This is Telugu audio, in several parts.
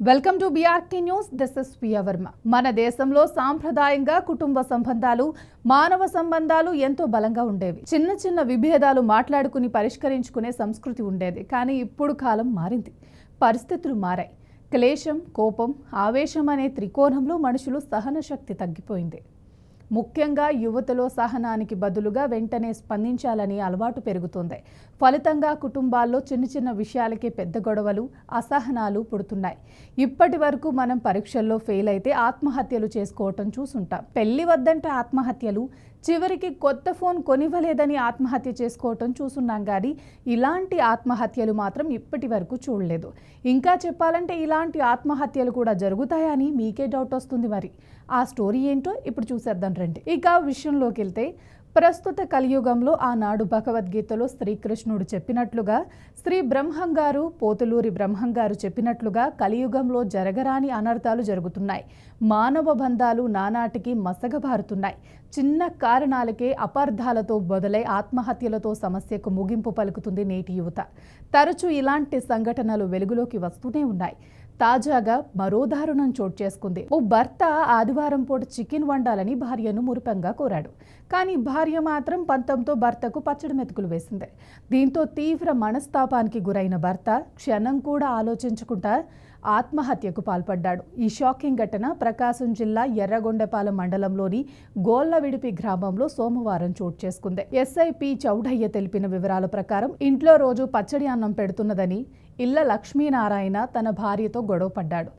Welcome to BRK news. This is Priya Varma. మన దేశంలో సాంప్రదాయంగా కుటుంబ సంబంధాలు, మానవ సంబంధాలు ఎంతో బలంగా ఉండేవి. చిన్న చిన్న విభేదాలు మాట్లాడుకుని పరిష్కరించుకునే సంస్కృతి ఉండేది. కానీ ఇప్పుడు కాలం మారింది, పరిస్థితులు మారాయి. క్లేశం, కోపం, ఆవేశం అనే త్రికోణంలో మనుషులు సహన శక్తి తగ్గిపోయింది. ముఖ్యంగా యువతలో సహనానికి బదులుగా వెంటనే స్పందించాలని అలవాటు పెరుగుతుంది. ఫలితంగా కుటుంబాల్లో చిన్న చిన్న విషయాలకే పెద్ద గొడవలు, అసహనాలు పుడుతున్నాయి. ఇప్పటి వరకు మనం పరీక్షల్లో ఫెయిల్ అయితే ఆత్మహత్యలు చేసుకోవటం చూసుంటాం. పెళ్లి వద్దంటే ఆత్మహత్యలు, చివరికి కొత్త ఫోన్ కొనివ్వలేదని ఆత్మహత్య చేసుకోవటం చూసున్నాం. కానీ ఇలాంటి ఆత్మహత్యలు మాత్రం ఇప్పటి వరకు చూడలేదు. ఇంకా చెప్పాలంటే ఇలాంటి ఆత్మహత్యలు కూడా జరుగుతాయని మీకే డౌట్ వస్తుంది. మరి ఆ స్టోరీ ఏంటో ఇప్పుడు చూసేద్దాం రండి. ఇక విషయంలోకి వెళ్తే, ప్రస్తుత కలియుగంలో ఆనాడు భగవద్గీతలో శ్రీకృష్ణుడు చెప్పినట్లుగా, శ్రీ బ్రహ్మంగారు, పోతులూరి బ్రహ్మంగారు చెప్పినట్లుగా కలియుగంలో జరగరాని అనర్థాలు జరుగుతున్నాయి. మానవ బంధాలు నానాటికి మసగబారుతున్నాయి. చిన్న కారణాలకే అపార్థాలతో మొదలై ఆత్మహత్యలతో సమస్యకు ముగింపు పలుకుతుంది నేటి యువత. తరచూ ఇలాంటి సంఘటనలు వెలుగులోకి వస్తూనే ఉన్నాయి. తాజాగా మరో దారుణం చోటు చేసుకుంది. ఓ భర్త ఆదివారం పూట చికెన్ వండాలని భార్యను మురిపంగా కోరాడు. కానీ భార్య మాత్రం పంతంతో భర్తకు పచ్చడి మెతుకులు వేసింది. దీంతో తీవ్ర మనస్తాపానికి గురైన భర్త క్షణం కూడా ఆలోచించకుండా ఆత్మహత్యకు పాల్పడ్డాడు. ఈ షాకింగ్ ఘటన ప్రకాశం జిల్లా ఎర్రగొండపాలెం మండలంలోని గోళ్లవిడిపి గ్రామంలో సోమవారం చోటు చేసుకుంది. ఎస్ఐ పి చౌడయ్య తెలిపిన వివరాల ప్రకారం ఇంట్లో రోజు పచ్చడి అన్నం పెడుతున్నదని ఇళ్ల లక్ష్మీనారాయణ తన భార్యతో గొడవ పడ్డాడు.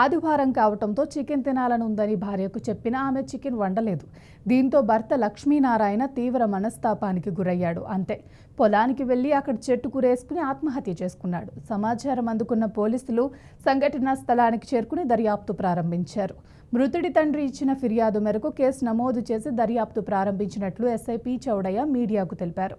ఆదివారం కావటంతో చికెన్ తినాలనుందని భార్యకు చెప్పినా ఆమె చికెన్ వండలేదు. దీంతో భర్త లక్ష్మీనారాయణ తీవ్ర మనస్తాపానికి గురయ్యాడు. అంతే, పొలానికి వెళ్లి అక్కడ చెట్టు కూరేసుకుని ఆత్మహత్య చేసుకున్నాడు. సమాచారం అందుకున్న పోలీసులు సంఘటనా స్థలానికి చేరుకుని దర్యాప్తు ప్రారంభించారు. మృతుడి తండ్రి ఇచ్చిన ఫిర్యాదు మేరకు కేసు నమోదు చేసి దర్యాప్తు ప్రారంభించినట్లు ఎస్ఐ పి చౌడయ్య మీడియాకు తెలిపారు.